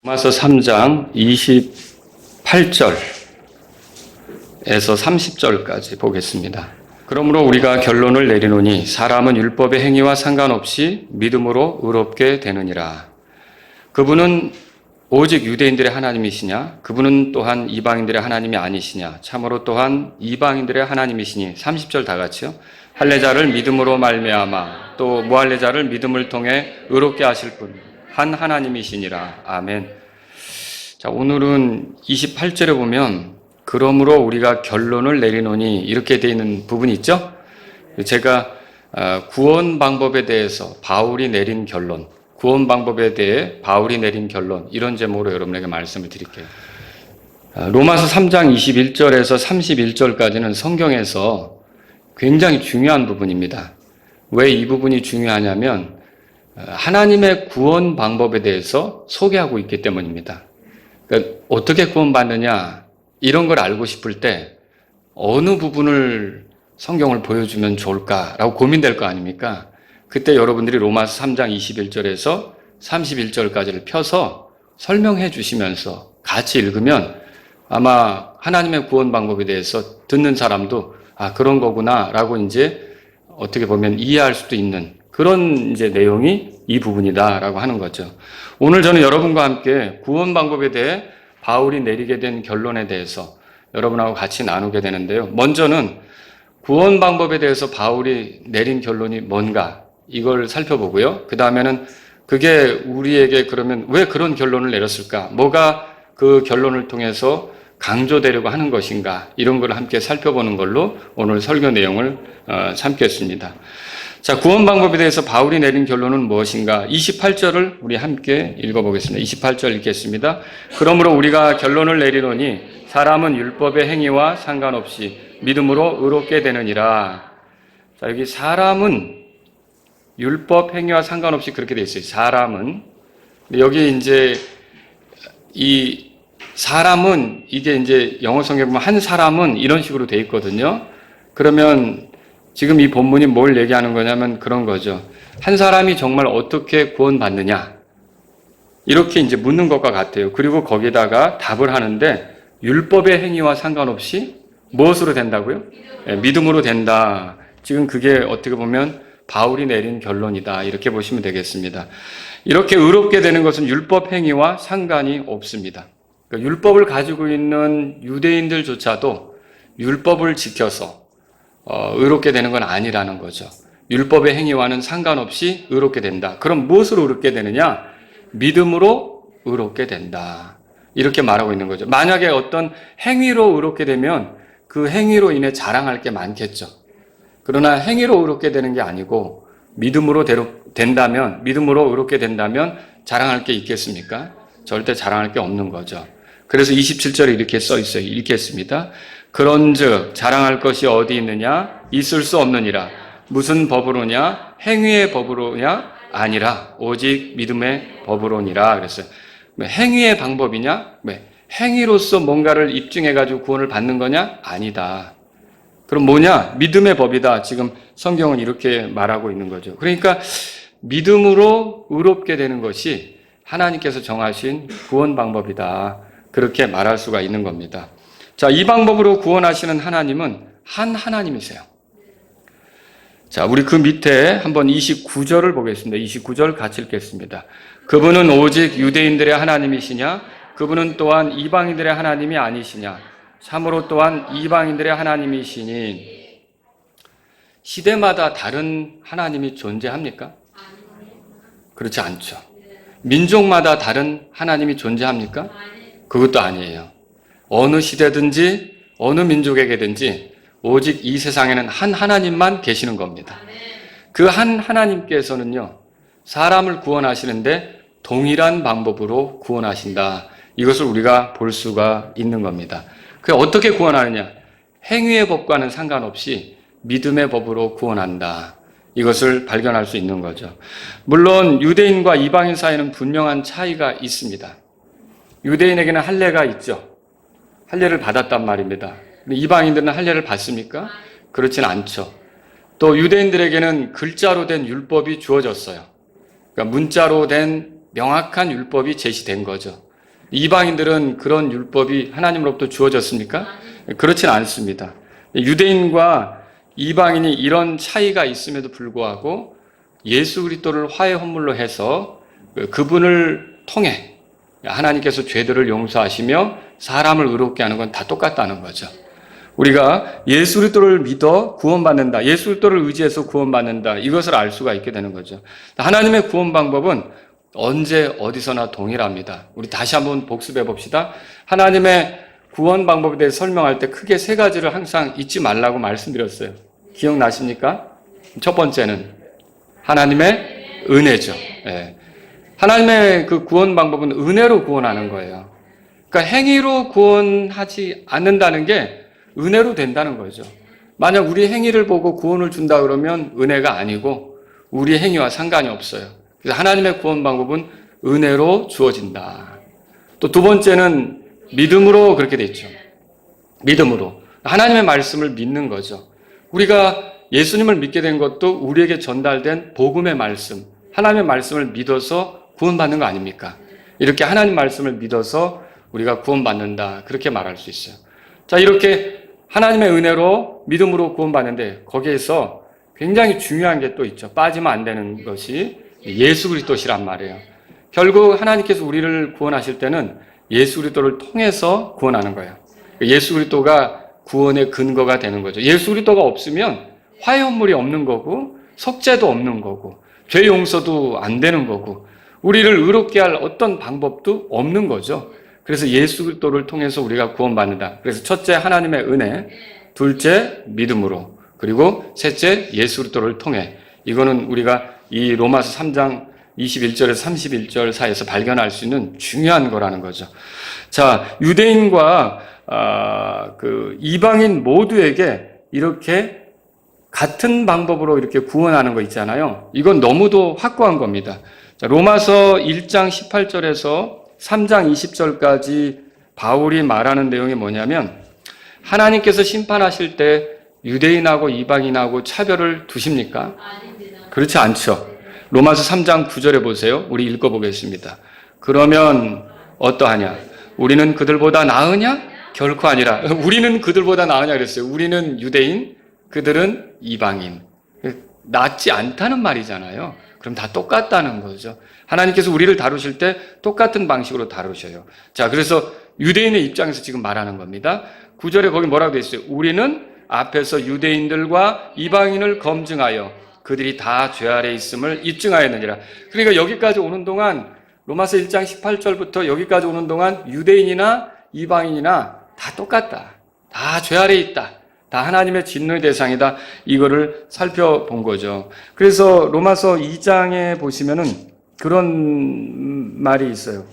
로마서 3장 28절에서 30절까지 보겠습니다. 그러므로 우리가 결론을 내리노니 사람은 율법의 행위와 상관없이 믿음으로 의롭게 되느니라. 그분은 오직 유대인들의 하나님이시냐? 그분은 또한 이방인들의 하나님이 아니시냐? 참으로 또한 이방인들의 하나님이시니. 30절 다 같이요. 할례자를 믿음으로 말미암아 또 무할례자를 믿음을 통해 의롭게 하실 분 한 하나님이시니라. 아멘. 자, 오늘은 28절에 보면 그러므로 우리가 결론을 내리노니 이렇게 되어 있는 부분이 있죠. 제가 구원 방법에 대해서 바울이 내린 결론, 구원 방법에 대해 바울이 내린 결론, 이런 제목으로 여러분에게 말씀을 드릴게요. 로마서 3장 21절에서 31절까지는 성경에서 굉장히 중요한 부분입니다. 왜 이 부분이 중요하냐면 하나님의 구원 방법에 대해서 소개하고 있기 때문입니다. 그러니까 어떻게 구원받느냐 이런 걸 알고 싶을 때 어느 부분을 성경을 보여주면 좋을까라고 고민될 거 아닙니까? 그때 여러분들이 로마서 3장 21절에서 31절까지를 펴서 설명해 주시면서 같이 읽으면 아마 하나님의 구원 방법에 대해서 듣는 사람도 아, 그런 거구나 라고 이제 어떻게 보면 이해할 수도 있는 그런 이제 내용이 이 부분이다 라고 하는 거죠. 오늘 저는 여러분과 함께 구원 방법에 대해 바울이 내리게 된 결론에 대해서 여러분하고 같이 나누게 되는데요. 먼저는 구원 방법에 대해서 바울이 내린 결론이 뭔가 이걸 살펴보고요. 그 다음에는 그게 우리에게 그러면 왜 그런 결론을 내렸을까? 뭐가 그 결론을 통해서 강조되려고 하는 것인가? 이런 걸 함께 살펴보는 걸로 오늘 설교 내용을 삼겠습니다. 자, 구원 방법에 대해서 바울이 내린 결론은 무엇인가? 28절을 우리 함께 읽어보겠습니다. 28절 읽겠습니다. 그러므로 우리가 결론을 내리노니 사람은 율법의 행위와 상관없이 믿음으로 의롭게 되느니라. 자, 여기 사람은 율법 행위와 상관없이 그렇게 되어 있어요. 사람은. 여기 이제 이 사람은 이게 이제 영어 성경 보면 한 사람은 이런 식으로 되어 있거든요. 그러면 지금 이 본문이 뭘 얘기하는 거냐면 그런 거죠. 한 사람이 정말 어떻게 구원받느냐. 이렇게 이제 묻는 것과 같아요. 그리고 거기다가 답을 하는데 율법의 행위와 상관없이 무엇으로 된다고요? 믿음으로 된다. 지금 그게 어떻게 보면 바울이 내린 결론이다. 이렇게 보시면 되겠습니다. 이렇게 의롭게 되는 것은 율법 행위와 상관이 없습니다. 그러니까 율법을 가지고 있는 유대인들조차도 율법을 지켜서 의롭게 되는 건 아니라는 거죠. 율법의 행위와는 상관없이 의롭게 된다. 그럼 무엇으로 의롭게 되느냐? 믿음으로 의롭게 된다. 이렇게 말하고 있는 거죠. 만약에 어떤 행위로 의롭게 되면 그 행위로 인해 자랑할 게 많겠죠. 그러나 행위로 의롭게 되는 게 아니고 믿음으로 된다면, 믿음으로 의롭게 된다면 자랑할 게 있겠습니까? 절대 자랑할 게 없는 거죠. 그래서 27절에 이렇게 써 있어요. 읽겠습니다. 그런즉 자랑할 것이 어디 있느냐? 있을 수 없느니라. 무슨 법으로냐? 행위의 법으로냐? 아니라 오직 믿음의 법으로니라. 그랬어요. 행위의 방법이냐? 행위로서 뭔가를 입증해가지고 구원을 받는 거냐? 아니다. 그럼 뭐냐? 믿음의 법이다. 지금 성경은 이렇게 말하고 있는 거죠. 그러니까 믿음으로 의롭게 되는 것이 하나님께서 정하신 구원 방법이다. 그렇게 말할 수가 있는 겁니다. 자, 이 방법으로 구원하시는 하나님은 한 하나님이세요. 자, 우리 그 밑에 한번 29절을 보겠습니다. 29절 같이 읽겠습니다. 그분은 오직 유대인들의 하나님이시냐? 그분은 또한 이방인들의 하나님이 아니시냐? 참으로 또한 이방인들의 하나님이시니. 시대마다 다른 하나님이 존재합니까? 그렇지 않죠. 민족마다 다른 하나님이 존재합니까? 그것도 아니에요. 어느 시대든지 어느 민족에게든지 오직 이 세상에는 한 하나님만 계시는 겁니다. 그 한 하나님께서는요, 사람을 구원하시는데 동일한 방법으로 구원하신다. 이것을 우리가 볼 수가 있는 겁니다. 그게 어떻게 구원하느냐? 행위의 법과는 상관없이 믿음의 법으로 구원한다. 이것을 발견할 수 있는 거죠. 물론 유대인과 이방인 사이에는 분명한 차이가 있습니다. 유대인에게는 할례가 있죠. 할례를 받았단 말입니다. 이방인들은 할례를 받습니까? 그렇진 않죠. 또 유대인들에게는 글자로 된 율법이 주어졌어요. 그러니까 문자로 된 명확한 율법이 제시된 거죠. 이방인들은 그런 율법이 하나님으로부터 주어졌습니까? 그렇진 않습니다. 유대인과 이방인이 이런 차이가 있음에도 불구하고 예수 그리스도를 화해 헌물로 해서 그분을 통해 하나님께서 죄들을 용서하시며 사람을 의롭게 하는 건 다 똑같다는 거죠. 우리가 예수 그리스도를 믿어 구원받는다. 예수 그리스도를 의지해서 구원받는다. 이것을 알 수가 있게 되는 거죠. 하나님의 구원 방법은 언제 어디서나 동일합니다. 우리 다시 한번 복습해 봅시다. 하나님의 구원 방법에 대해서 설명할 때 크게 세 가지를 항상 잊지 말라고 말씀드렸어요. 기억나십니까? 첫 번째는 하나님의 은혜죠. 예. 하나님의 그 구원 방법은 은혜로 구원하는 거예요. 그러니까 행위로 구원하지 않는다는 게 은혜로 된다는 거죠. 만약 우리 행위를 보고 구원을 준다 그러면 은혜가 아니고 우리 행위와 상관이 없어요. 그래서 하나님의 구원 방법은 은혜로 주어진다. 또 두 번째는 믿음으로 그렇게 돼 있죠. 믿음으로. 하나님의 말씀을 믿는 거죠. 우리가 예수님을 믿게 된 것도 우리에게 전달된 복음의 말씀, 하나님의 말씀을 믿어서 구원받는 거 아닙니까? 이렇게 하나님 말씀을 믿어서 우리가 구원받는다. 그렇게 말할 수 있어요. 자, 이렇게 하나님의 은혜로 믿음으로 구원받는데 거기에서 굉장히 중요한 게 또 있죠. 빠지면 안 되는 것이 예수 그리스도시란 말이에요. 결국 하나님께서 우리를 구원하실 때는 예수 그리스도를 통해서 구원하는 거예요. 예수 그리스도가 구원의 근거가 되는 거죠. 예수 그리스도가 없으면 화해 헌물이 없는 거고 속죄도 없는 거고 죄 용서도 안 되는 거고 우리를 의롭게 할 어떤 방법도 없는 거죠. 그래서 예수 그리스도를 통해서 우리가 구원받는다. 그래서 첫째 하나님의 은혜, 둘째 믿음으로, 그리고 셋째 예수 그리스도를 통해. 이거는 우리가 이 로마서 3장 21절에서 31절 사이에서 발견할 수 있는 중요한 거라는 거죠. 자, 유대인과 그 이방인 모두에게 이렇게 같은 방법으로 이렇게 구원하는 거 있잖아요. 이건 너무도 확고한 겁니다. 자, 로마서 1장 18절에서 3장 20절까지 바울이 말하는 내용이 뭐냐면 하나님께서 심판하실 때 유대인하고 이방인하고 차별을 두십니까? 그렇지 않죠. 로마서 3장 9절에 보세요. 우리 읽어보겠습니다. 그러면 어떠하냐? 우리는 그들보다 나으냐? 결코 아니라. 우리는 그들보다 나으냐 그랬어요. 우리는 유대인, 그들은 이방인. 낫지 않다는 말이잖아요. 그럼 다 똑같다는 거죠. 하나님께서 우리를 다루실 때 똑같은 방식으로 다루셔요. 자, 그래서 유대인의 입장에서 지금 말하는 겁니다. 9절에 거기 뭐라고 되어 있어요? 우리는 앞에서 유대인들과 이방인을 검증하여 그들이 다 죄 아래 있음을 입증하였느니라. 그러니까 여기까지 오는 동안 로마서 1장 18절부터 여기까지 오는 동안 유대인이나 이방인이나 다 똑같다. 다 죄 아래 있다. 다 하나님의 진노의 대상이다. 이거를 살펴본 거죠. 그래서 로마서 2장에 보시면은 그런 말이 있어요.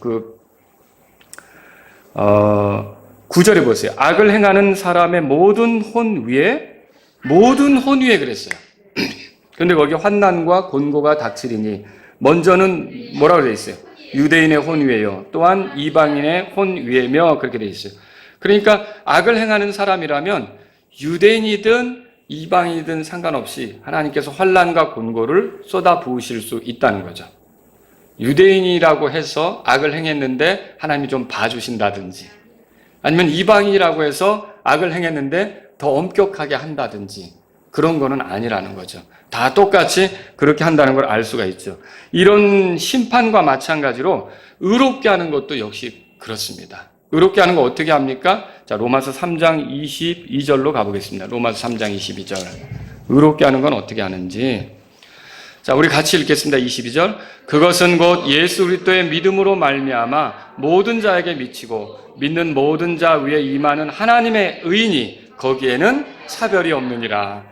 9절에 보세요. 악을 행하는 사람의 모든 혼 위에 그랬어요. 그런데 거기 환난과 곤고가 닥치리니 먼저는 뭐라고 되어 있어요? 유대인의 혼 위에요. 또한 이방인의 혼 위에며 그렇게 되어 있어요. 그러니까 악을 행하는 사람이라면 유대인이든 이방인이든 상관없이 하나님께서 환난과 곤고를 쏟아 부으실 수 있다는 거죠. 유대인이라고 해서 악을 행했는데 하나님이 좀 봐주신다든지 아니면 이방인이라고 해서 악을 행했는데 더 엄격하게 한다든지 그런 거는 아니라는 거죠. 다 똑같이 그렇게 한다는 걸 알 수가 있죠. 이런 심판과 마찬가지로 의롭게 하는 것도 역시 그렇습니다. 의롭게 하는 거 어떻게 합니까? 자, 로마서 3장 22절로 가보겠습니다. 로마서 3장 22절. 의롭게 하는 건 어떻게 하는지. 자, 우리 같이 읽겠습니다. 22절. 그것은 곧 예수 그리스도의 믿음으로 말미암아 모든 자에게 미치고 믿는 모든 자 위에 임하는 하나님의 의인이 거기에는 차별이 없느니라.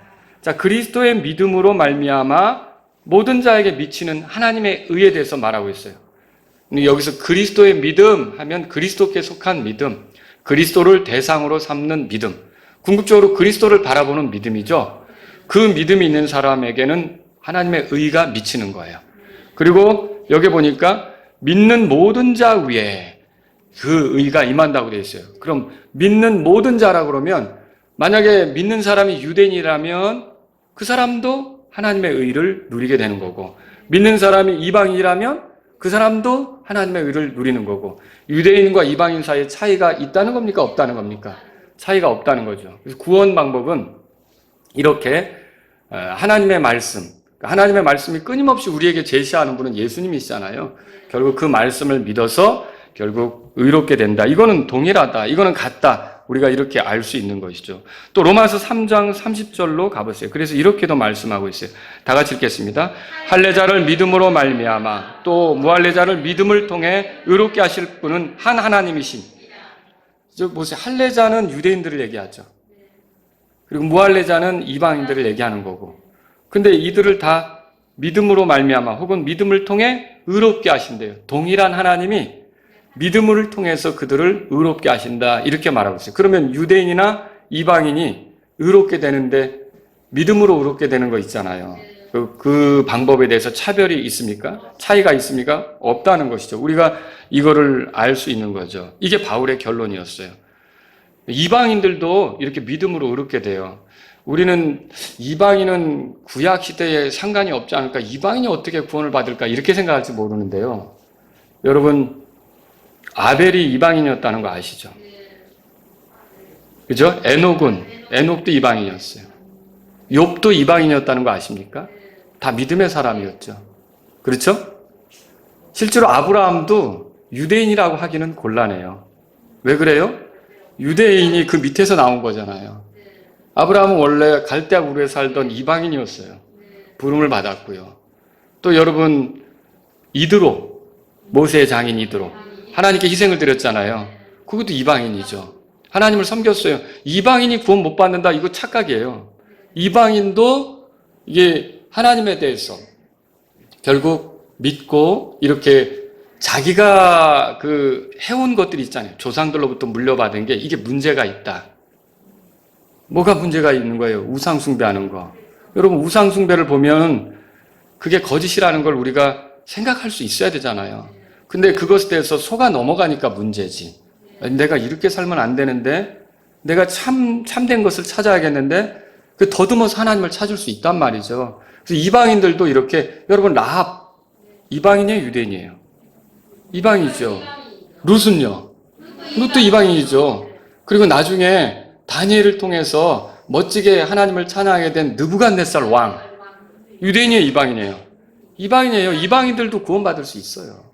자, 그리스도의 믿음으로 말미암아 모든 자에게 미치는 하나님의 의에 대해서 말하고 있어요. 여기서 그리스도의 믿음 하면 그리스도께 속한 믿음, 그리스도를 대상으로 삼는 믿음, 궁극적으로 그리스도를 바라보는 믿음이죠. 그 믿음이 있는 사람에게는 하나님의 의가 미치는 거예요. 그리고 여기 보니까 믿는 모든 자 위에 그 의가 임한다고 되어 있어요. 그럼 믿는 모든 자라 그러면 만약에 믿는 사람이 유대인이라면 그 사람도 하나님의 의를 누리게 되는 거고 믿는 사람이 이방인이라면 그 사람도 하나님의 의를 누리는 거고, 유대인과 이방인 사이에 차이가 있다는 겁니까? 없다는 겁니까? 차이가 없다는 거죠. 그래서 구원 방법은 이렇게 하나님의 말씀이 끊임없이 우리에게 제시하는 분은 예수님이시잖아요. 결국 그 말씀을 믿어서 결국 의롭게 된다. 이거는 동일하다. 이거는 같다. 우리가 이렇게 알 수 있는 것이죠. 또 로마서 3장 30절로 가보세요. 그래서 이렇게도 말씀하고 있어요. 다 같이 읽겠습니다. 할례자를 믿음으로 말미암아 또 무할례자를 믿음을 통해 의롭게 하실 분은 한 하나님이신. 보세요. 할례자는 유대인들을 얘기하죠. 그리고 무할례자는 이방인들을 얘기하는 거고. 근데 이들을 다 믿음으로 말미암아 혹은 믿음을 통해 의롭게 하신대요. 동일한 하나님이 믿음을 통해서 그들을 의롭게 하신다. 이렇게 말하고 있어요. 그러면 유대인이나 이방인이 의롭게 되는데 믿음으로 의롭게 되는 거 있잖아요. 그 방법에 대해서 차별이 있습니까? 차이가 있습니까? 없다는 것이죠. 우리가 이거를 알 수 있는 거죠. 이게 바울의 결론이었어요. 이방인들도 이렇게 믿음으로 의롭게 돼요. 우리는 이방인은 구약 시대에 상관이 없지 않을까? 이방인이 어떻게 구원을 받을까? 이렇게 생각할지 모르는데요. 여러분, 아벨이 이방인이었다는 거 아시죠? 그죠? 에녹도 이방인이었어요. 욥도 이방인이었다는 거 아십니까? 다 믿음의 사람이었죠. 그렇죠? 실제로 아브라함도 유대인이라고 하기는 곤란해요. 왜 그래요? 유대인이 그 밑에서 나온 거잖아요. 아브라함은 원래 갈대아 우르에 살던 이방인이었어요. 부름을 받았고요. 또 여러분, 이드로, 모세의 장인 이드로, 하나님께 희생을 드렸잖아요. 그것도 이방인이죠. 하나님을 섬겼어요. 이방인이 구원 못 받는다, 이거 착각이에요. 이방인도 이게 하나님에 대해서 결국 믿고 이렇게 자기가 해온 것들이 있잖아요. 조상들로부터 물려받은 게 이게 문제가 있다. 뭐가 문제가 있는 거예요? 우상숭배하는 거. 여러분, 우상숭배를 보면 그게 거짓이라는 걸 우리가 생각할 수 있어야 되잖아요. 근데 그것에 대해서 속아 넘어가니까 문제지. 내가 이렇게 살면 안 되는데, 내가 참된 것을 찾아야겠는데, 더듬어서 하나님을 찾을 수 있단 말이죠. 그래서 이방인들도 이렇게, 여러분, 라합, 이방인이에요, 유대인이에요? 이방인이죠. 룻은요? 룻도 이방인이죠. 그리고 나중에 다니엘을 통해서 멋지게 하나님을 찬양하게 된 느부갓네살 왕, 유대인이에요, 이방인이에요? 이방인이에요. 이방인들도 구원받을 수 있어요.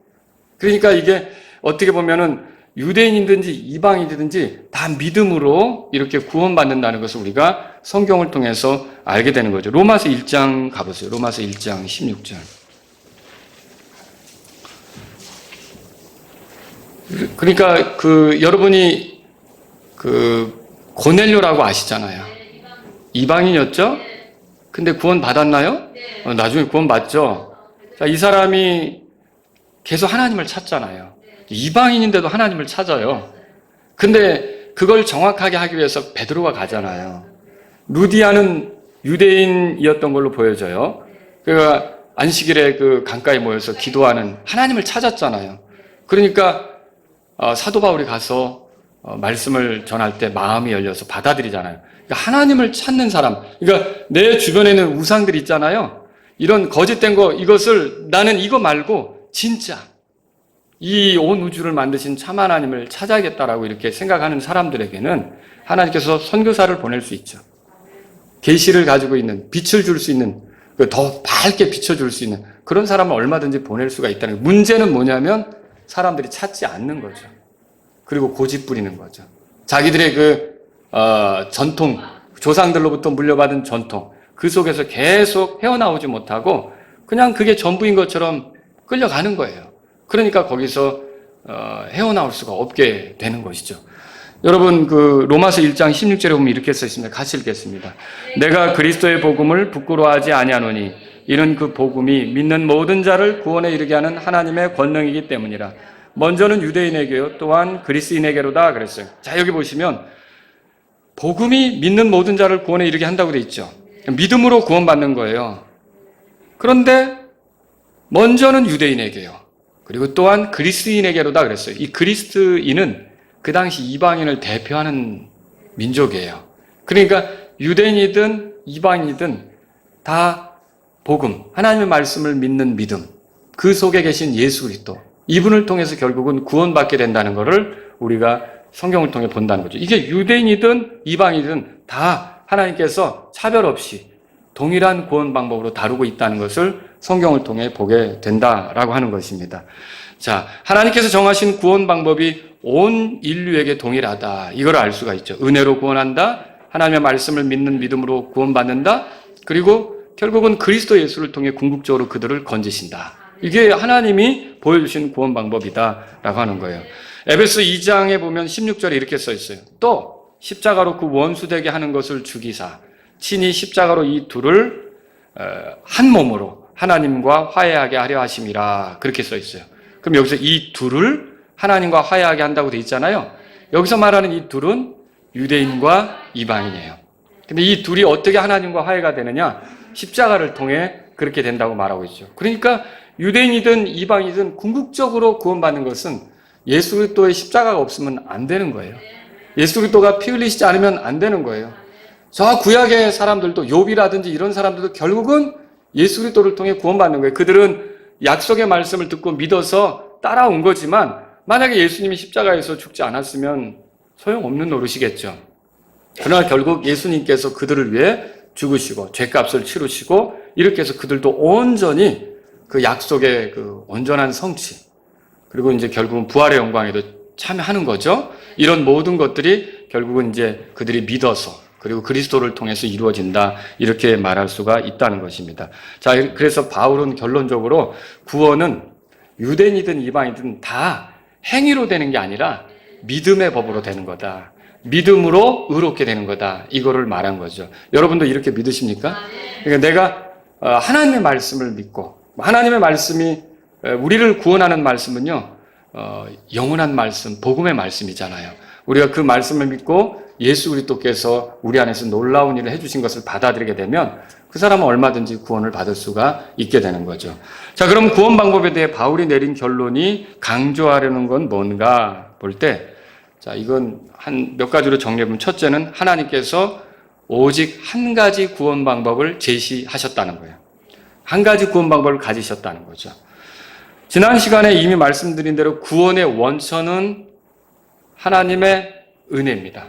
그러니까 이게 어떻게 보면은 유대인이든지 이방인이든지 다 믿음으로 이렇게 구원받는다는 것을 우리가 성경을 통해서 알게 되는 거죠. 로마서 1장 가보세요. 로마서 1장 16절. 그러니까 여러분이 고넬료라고 아시잖아요. 이방인이었죠? 근데 구원 받았나요? 나중에 구원 받죠. 자, 이 사람이 계속 하나님을 찾잖아요. 이방인인데도 하나님을 찾아요. 근데 그걸 정확하게 하기 위해서 베드로가 가잖아요. 루디아는 유대인이었던 걸로 보여져요. 그러니까 안식일에 강가에 모여서 기도하는 하나님을 찾았잖아요. 그러니까 사도 바울이 가서 말씀을 전할 때 마음이 열려서 받아들이잖아요. 그러니까 하나님을 찾는 사람, 그러니까 내 주변에는 우상들이 있잖아요. 이런 거짓된 거, 이것을 나는 이거 말고 진짜 이 온 우주를 만드신 참 하나님을 찾아야겠다라고 이렇게 생각하는 사람들에게는 하나님께서 선교사를 보낼 수 있죠. 계시를 가지고 있는, 빛을 줄 수 있는, 더 밝게 비춰줄 수 있는 그런 사람을 얼마든지 보낼 수가 있다는 거예요. 문제는 뭐냐면 사람들이 찾지 않는 거죠. 그리고 고집 부리는 거죠. 자기들의 전통, 조상들로부터 물려받은 전통, 그 속에서 계속 헤어나오지 못하고 그냥 그게 전부인 것처럼 끌려가는 거예요. 그러니까 거기서 헤어나올 수가 없게 되는 것이죠. 여러분, 로마서 1장 16절에 보면 이렇게 써 있습니다. 같이 읽겠습니다. 내가 그리스도의 복음을 부끄러워하지 아니하노니 이는 그 복음이 믿는 모든 자를 구원에 이르게 하는 하나님의 권능이기 때문이라. 먼저는 유대인에게요, 또한 그리스인에게로다 그랬어요. 자, 여기 보시면 복음이 믿는 모든 자를 구원에 이르게 한다고 되어 있죠. 믿음으로 구원받는 거예요. 그런데 먼저는 유대인에게요. 그리고 또한 그리스인에게로다 그랬어요. 이 그리스인은 그 당시 이방인을 대표하는 민족이에요. 그러니까 유대인이든 이방인이든 다 복음, 하나님의 말씀을 믿는 믿음, 그 속에 계신 예수 그리스도, 이분을 통해서 결국은 구원받게 된다는 것을 우리가 성경을 통해 본다는 거죠. 이게 유대인이든 이방이든 다 하나님께서 차별 없이 동일한 구원 방법으로 다루고 있다는 것을 성경을 통해 보게 된다라고 하는 것입니다. 자, 하나님께서 정하신 구원 방법이 온 인류에게 동일하다. 이걸 알 수가 있죠. 은혜로 구원한다. 하나님의 말씀을 믿는 믿음으로 구원받는다. 그리고 결국은 그리스도 예수를 통해 궁극적으로 그들을 건지신다. 이게 하나님이 보여주신 구원 방법이다라고 하는 거예요. 에베소 2장에 보면 16절에 이렇게 써 있어요. 또 십자가로 그 원수되게 하는 것을 죽이사 친히 십자가로 이 둘을 한 몸으로 하나님과 화해하게 하려 하심이라. 그렇게 써 있어요. 그럼 여기서 이 둘을 하나님과 화해하게 한다고 돼 있잖아요. 여기서 말하는 이 둘은 유대인과 이방인이에요. 근데 이 둘이 어떻게 하나님과 화해가 되느냐? 십자가를 통해 그렇게 된다고 말하고 있죠. 그러니까 유대인이든 이방이든 궁극적으로 구원받는 것은 예수 그리스도의 십자가가 없으면 안 되는 거예요. 예수 그리스도가 피 흘리시지 않으면 안 되는 거예요. 저 구약의 사람들도 욥이라든지 이런 사람들도 결국은 예수 그리스도를 통해 구원받는 거예요. 그들은 약속의 말씀을 듣고 믿어서 따라온 거지만 만약에 예수님이 십자가에서 죽지 않았으면 소용없는 노릇이겠죠. 그러나 결국 예수님께서 그들을 위해 죽으시고 죄값을 치르시고 이렇게 해서 그들도 온전히 그 약속의 그 온전한 성취, 그리고 이제 결국은 부활의 영광에도 참여하는 거죠. 이런 모든 것들이 결국은 이제 그들이 믿어서 그리고 그리스도를 통해서 이루어진다, 이렇게 말할 수가 있다는 것입니다. 자, 그래서 바울은 결론적으로 구원은 유대인이든 이방이든 다 행위로 되는 게 아니라 믿음의 법으로 되는 거다. 믿음으로 의롭게 되는 거다. 이거를 말한 거죠. 여러분도 이렇게 믿으십니까? 그러니까 내가 하나님의 말씀을 믿고, 하나님의 말씀이 우리를 구원하는 말씀은요, 영원한 말씀, 복음의 말씀이잖아요. 우리가 그 말씀을 믿고 예수 그리스도께서 우리 안에서 놀라운 일을 해주신 것을 받아들이게 되면 그 사람은 얼마든지 구원을 받을 수가 있게 되는 거죠. 자, 그럼 구원 방법에 대해 바울이 내린 결론이 강조하려는 건 뭔가 볼 때, 자, 이건 한 몇 가지로 정리해보면, 첫째는 하나님께서 오직 한 가지 구원 방법을 제시하셨다는 거예요. 한 가지 구원 방법을 가지셨다는 거죠. 지난 시간에 이미 말씀드린 대로 구원의 원천은 하나님의 은혜입니다.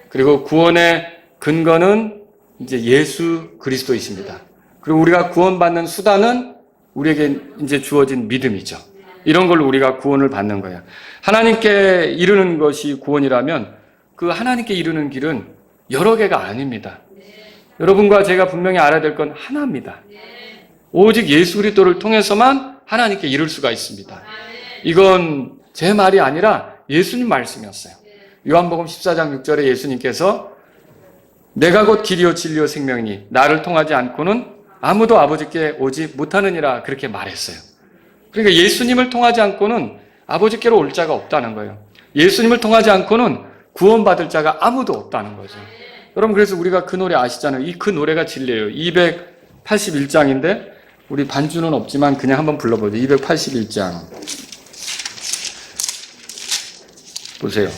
그리고 구원의 근거는 이제 예수 그리스도이십니다. 그리고 우리가 구원받는 수단은 우리에게 이제 주어진 믿음이죠. 이런 걸로 우리가 구원을 받는 거예요. 하나님께 이르는 것이 구원이라면 그 하나님께 이르는 길은 여러 개가 아닙니다. 여러분과 제가 분명히 알아야 될 건 하나입니다. 오직 예수 그리스도를 통해서만 하나님께 이룰 수가 있습니다. 이건 제 말이 아니라 예수님 말씀이었어요. 요한복음 14장 6절에 예수님께서 내가 곧 길이요 진리요 생명이니 나를 통하지 않고는 아무도 아버지께 오지 못하느니라, 그렇게 말했어요. 그러니까 예수님을 통하지 않고는 아버지께로 올 자가 없다는 거예요. 예수님을 통하지 않고는 구원받을 자가 아무도 없다는 거죠. 여러분, 그래서 우리가 그 노래 아시잖아요. 그 노래가 진리예요. 281장인데 우리 반주는 없지만 그냥 한번 불러보죠. 281장 보세요.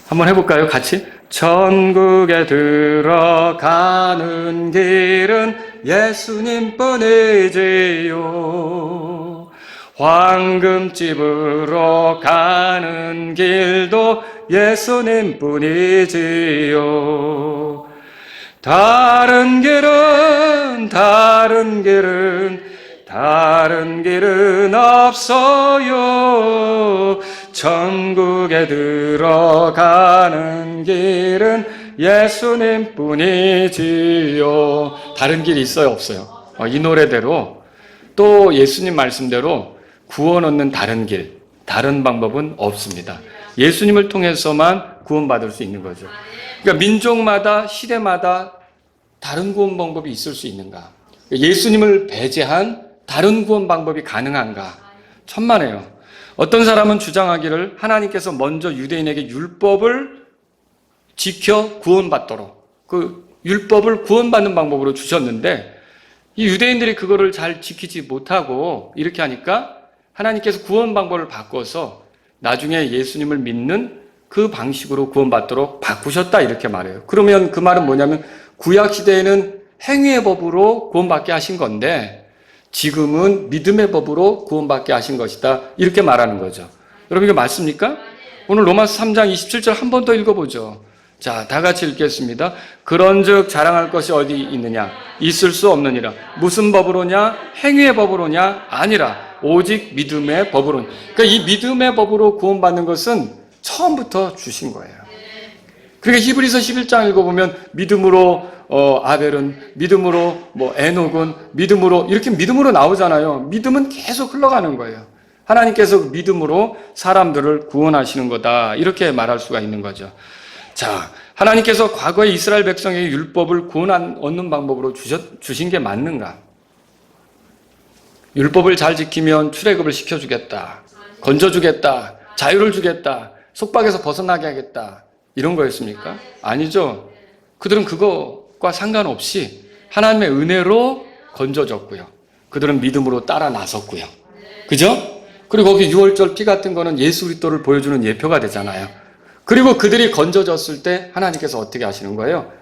한번 해볼까요? 같이. 천국에 들어가는 길은 예수님뿐이지요. 황금집으로 가는 길도 예수님뿐이지요. 다른 길은 없어요. 천국에 들어가는 길은 예수님뿐이지요. 다른 길이 있어요, 없어요? 이 노래대로 또 예수님 말씀대로 구원 얻는 다른 길, 다른 방법은 없습니다. 예수님을 통해서만 구원받을 수 있는 거죠. 그러니까 민족마다 시대마다 다른 구원 방법이 있을 수 있는가? 예수님을 배제한 다른 구원 방법이 가능한가? 천만에요. 어떤 사람은 주장하기를 하나님께서 먼저 유대인에게 율법을 지켜 구원받도록 그 율법을 구원받는 방법으로 주셨는데, 이 유대인들이 그거를 잘 지키지 못하고 이렇게 하니까 하나님께서 구원 방법을 바꿔서 나중에 예수님을 믿는 그 방식으로 구원받도록 바꾸셨다, 이렇게 말해요. 그러면 그 말은 뭐냐면 구약 시대에는 행위의 법으로 구원받게 하신 건데 지금은 믿음의 법으로 구원받게 하신 것이다. 이렇게 말하는 거죠. 여러분 이거 맞습니까? 오늘 로마서 3장 27절 한 번 더 읽어보죠. 자, 다 같이 읽겠습니다. 그런즉 자랑할 것이 어디 있느냐? 있을 수 없느니라. 무슨 법으로냐? 행위의 법으로냐? 아니라 오직 믿음의 법으로. 그러니까 이 믿음의 법으로 구원받는 것은 처음부터 주신 거예요. 그러니까 히브리서 11장 읽어보면 믿음으로 아벨은, 믿음으로 에녹은, 믿음으로, 이렇게 믿음으로 나오잖아요. 믿음은 계속 흘러가는 거예요. 하나님께서 믿음으로 사람들을 구원하시는 거다. 이렇게 말할 수가 있는 거죠. 자, 하나님께서 과거에 이스라엘 백성에게 율법을 구원 얻는 방법으로 주신 게 맞는가? 율법을 잘 지키면 출애굽을 시켜주겠다. 건져주겠다. 자유를 주겠다. 속박에서 벗어나게 하겠다. 이런 거였습니까? 아니죠. 그들은 그것과 상관없이 하나님의 은혜로 건져졌고요. 그들은 믿음으로 따라 나섰고요. 그죠? 그리고 거기 유월절 피 같은 거는 예수 그리스도를 보여주는 예표가 되잖아요. 그리고 그들이 건져졌을 때 하나님께서 어떻게 하시는 거예요?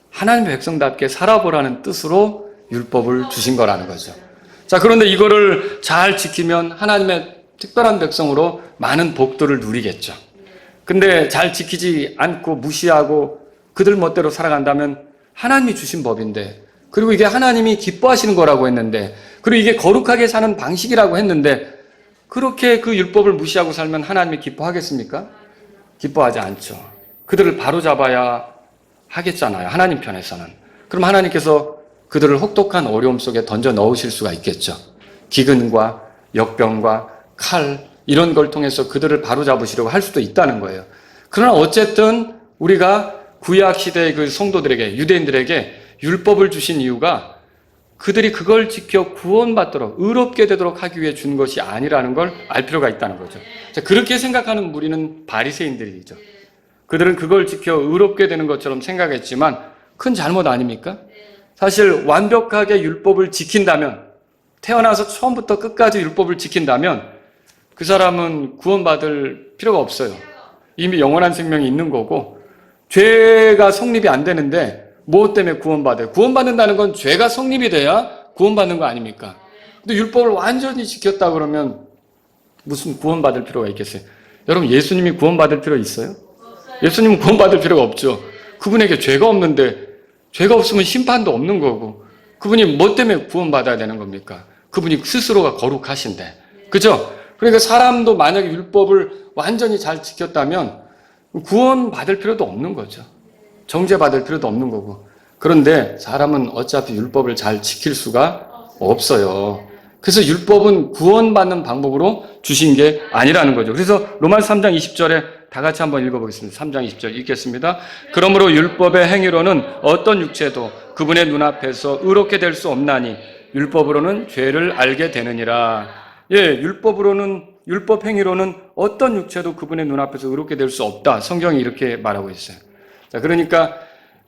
하나님의 백성답게 살아보라는 뜻으로 율법을 주신 거라는 거죠. 자, 그런데 이거를 잘 지키면 하나님의 특별한 백성으로 많은 복들을 누리겠죠. 근데 잘 지키지 않고 무시하고 그들 멋대로 살아간다면 하나님이 주신 법인데, 그리고 이게 하나님이 기뻐하시는 거라고 했는데, 그리고 이게 거룩하게 사는 방식이라고 했는데, 그렇게 그 율법을 무시하고 살면 하나님이 기뻐하겠습니까? 기뻐하지 않죠. 그들을 바로잡아야 하겠잖아요. 하나님 편에서는. 그럼 하나님께서 그들을 혹독한 어려움 속에 던져 넣으실 수가 있겠죠. 기근과 역병과 칼 이런 걸 통해서 그들을 바로잡으시려고 할 수도 있다는 거예요. 그러나 어쨌든 우리가 구약 시대의 그 성도들에게, 유대인들에게 율법을 주신 이유가 그들이 그걸 지켜 구원받도록 의롭게 되도록 하기 위해 준 것이 아니라는 걸 알 필요가 있다는 거죠. 자, 그렇게 생각하는 무리는 바리새인들이죠. 그들은 그걸 지켜 의롭게 되는 것처럼 생각했지만 큰 잘못 아닙니까? 사실 완벽하게 율법을 지킨다면, 태어나서 처음부터 끝까지 율법을 지킨다면 그 사람은 구원받을 필요가 없어요. 이미 영원한 생명이 있는 거고, 죄가 성립이 안 되는데 무엇 때문에 구원받아요? 구원받는다는 건 죄가 성립이 돼야 구원받는 거 아닙니까? 근데 율법을 완전히 지켰다 그러면 무슨 구원받을 필요가 있겠어요? 여러분, 예수님이 구원받을 필요 있어요? 예수님은 구원받을 필요가 없죠. 그분에게 죄가 없는데, 죄가 없으면 심판도 없는 거고, 그분이 뭐 때문에 구원받아야 되는 겁니까? 그분이 스스로가 거룩하신데. 그죠? 그러니까 사람도 만약에 율법을 완전히 잘 지켰다면 구원받을 필요도 없는 거죠. 정죄받을 필요도 없는 거고. 그런데 사람은 어차피 율법을 잘 지킬 수가 없어요. 그래서 율법은 구원받는 방법으로 주신 게 아니라는 거죠. 그래서 로마서 3장 20절에 다 같이 한번 읽어보겠습니다. 3장 20절 읽겠습니다. 그러므로 율법의 행위로는 어떤 육체도 그분의 눈앞에서 의롭게 될 수 없나니 율법으로는 죄를 알게 되느니라. 율법 행위로는 어떤 육체도 그분의 눈앞에서 의롭게 될 수 없다. 성경이 이렇게 말하고 있어요. 자, 그러니까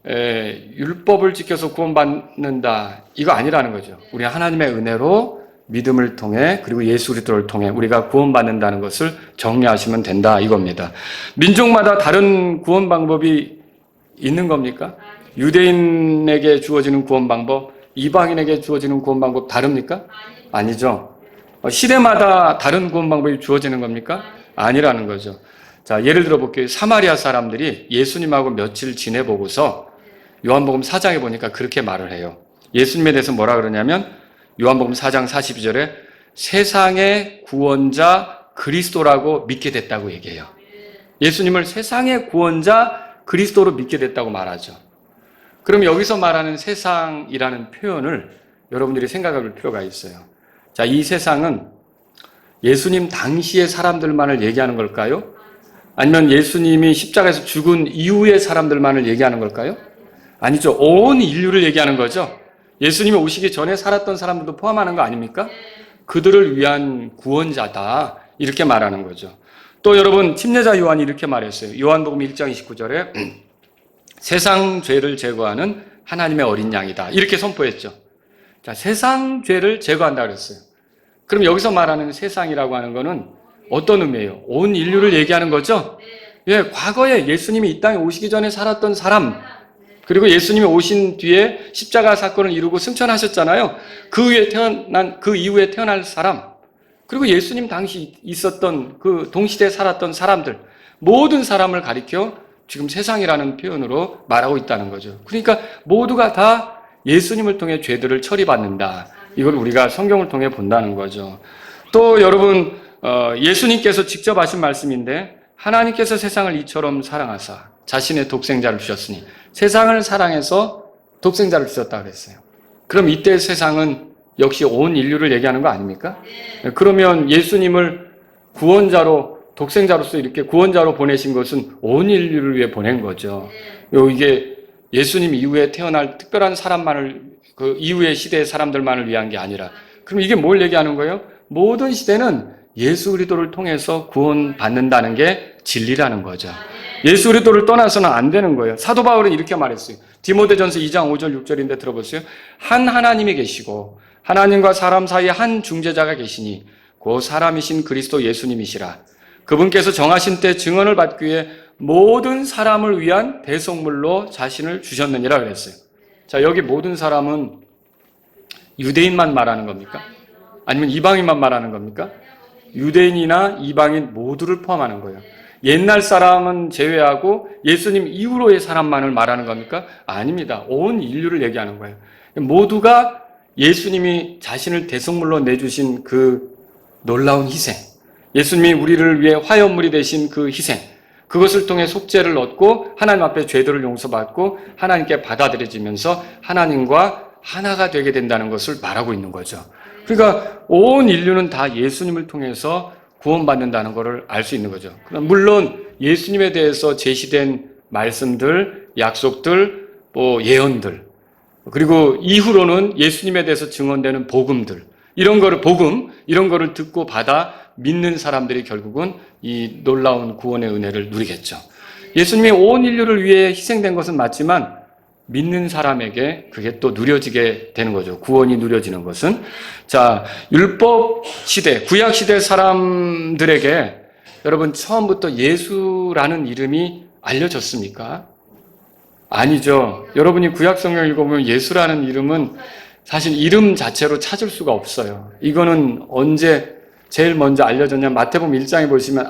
율법을 지켜서 구원받는다, 이거 아니라는 거죠. 우리 하나님의 은혜로 믿음을 통해, 그리고 예수 그리스도를 통해 우리가 구원받는다는 것을 정리하시면 된다, 이겁니다. 민족마다 다른 구원 방법이 있는 겁니까? 유대인에게 주어지는 구원 방법, 이방인에게 주어지는 구원 방법 다릅니까? 아니죠. 시대마다 다른 구원 방법이 주어지는 겁니까? 아니라는 거죠. 자, 예를 들어 볼게요. 사마리아 사람들이 예수님하고 며칠 지내보고서 요한복음 4장에 보니까 그렇게 말을 해요. 예수님에 대해서 뭐라 그러냐면 요한복음 4장 42절에 세상의 구원자 그리스도라고 믿게 됐다고 얘기해요. 예수님을 세상의 구원자 그리스도로 믿게 됐다고 말하죠. 그럼 여기서 말하는 세상이라는 표현을 여러분들이 생각할 필요가 있어요. 자, 이 세상은 예수님 당시의 사람들만을 얘기하는 걸까요? 아니면 예수님이 십자가에서 죽은 이후의 사람들만을 얘기하는 걸까요? 아니죠. 온 인류를 얘기하는 거죠. 예수님이 오시기 전에 살았던 사람들도 포함하는 거 아닙니까? 그들을 위한 구원자다, 이렇게 말하는 거죠. 또 여러분, 침례자 요한이 이렇게 말했어요. 요한복음 1장 29절에 세상 죄를 제거하는 하나님의 어린 양이다, 이렇게 선포했죠. 자, 세상 죄를 제거한다 그랬어요. 그럼 여기서 말하는 세상이라고 하는 거는 어떤 의미예요? 온 인류를 얘기하는 거죠? 예, 과거에 예수님이 이 땅에 오시기 전에 살았던 사람, 그리고 예수님이 오신 뒤에 십자가 사건을 이루고 승천하셨잖아요. 그 이후에 태어날 사람, 그리고 예수님 당시 있었던 그 동시대에 살았던 사람들, 모든 사람을 가리켜 지금 세상이라는 표현으로 말하고 있다는 거죠. 그러니까 모두가 다 예수님을 통해 죄들을 처리받는다. 이걸 우리가 성경을 통해 본다는 거죠. 또 여러분, 예수님께서 직접 하신 말씀인데, 하나님께서 세상을 이처럼 사랑하사 자신의 독생자를 주셨으니 세상을 사랑해서 독생자를 주셨다 그랬어요. 그럼 이때 세상은 역시 온 인류를 얘기하는 거 아닙니까? 그러면 예수님을 구원자로, 독생자로서 이렇게 구원자로 보내신 것은 온 인류를 위해 보낸 거죠. 이게 예수님 이후에 태어날 특별한 사람만을, 그 이후의 시대의 사람들만을 위한 게 아니라, 그럼 이게 뭘 얘기하는 거예요? 모든 시대는 예수 그리스도를 통해서 구원받는다는 게 진리라는 거죠. 예수 그리스도를 떠나서는 안 되는 거예요. 사도 바울은 이렇게 말했어요. 디모데전서 2장 5절 6절인데 들어보세요. 한 하나님이 계시고 하나님과 사람 사이에 한 중재자가 계시니 그 사람이신 그리스도 예수님이시라. 그분께서 정하신 때 증언을 받기 위해 모든 사람을 위한 대속물로 자신을 주셨느니라 그랬어요. 자, 여기 모든 사람은 유대인만 말하는 겁니까? 아니면 이방인만 말하는 겁니까? 유대인이나 이방인 모두를 포함하는 거예요. 옛날 사람은 제외하고 예수님 이후로의 사람만을 말하는 겁니까? 아닙니다. 온 인류를 얘기하는 거예요. 모두가 예수님이 자신을 대속물로 내주신 그 놀라운 희생, 예수님이 우리를 위해 화염물이 되신 그 희생, 그것을 통해 속죄를 얻고 하나님 앞에 죄들을 용서받고 하나님께 받아들여지면서 하나님과 하나가 되게 된다는 것을 말하고 있는 거죠. 그러니까 온 인류는 다 예수님을 통해서 구원받는다는 것을 알 수 있는 거죠. 물론 예수님에 대해서 제시된 말씀들, 약속들, 예언들, 그리고 이후로는 예수님에 대해서 증언되는 복음들, 이런 거를 듣고 받아 믿는 사람들이 결국은 이 놀라운 구원의 은혜를 누리겠죠. 예수님이 온 인류를 위해 희생된 것은 맞지만 믿는 사람에게 그게 또 누려지게 되는 거죠. 구원이 누려지는 것은. 자, 율법 시대, 구약 시대 사람들에게 여러분 처음부터 예수라는 이름이 알려졌습니까? 아니죠. 여러분이 구약 성경 읽어보면 예수라는 이름은 사실 이름 자체로 찾을 수가 없어요. 이거는 언제 제일 먼저 알려졌냐? 마태복음 1장에 보시면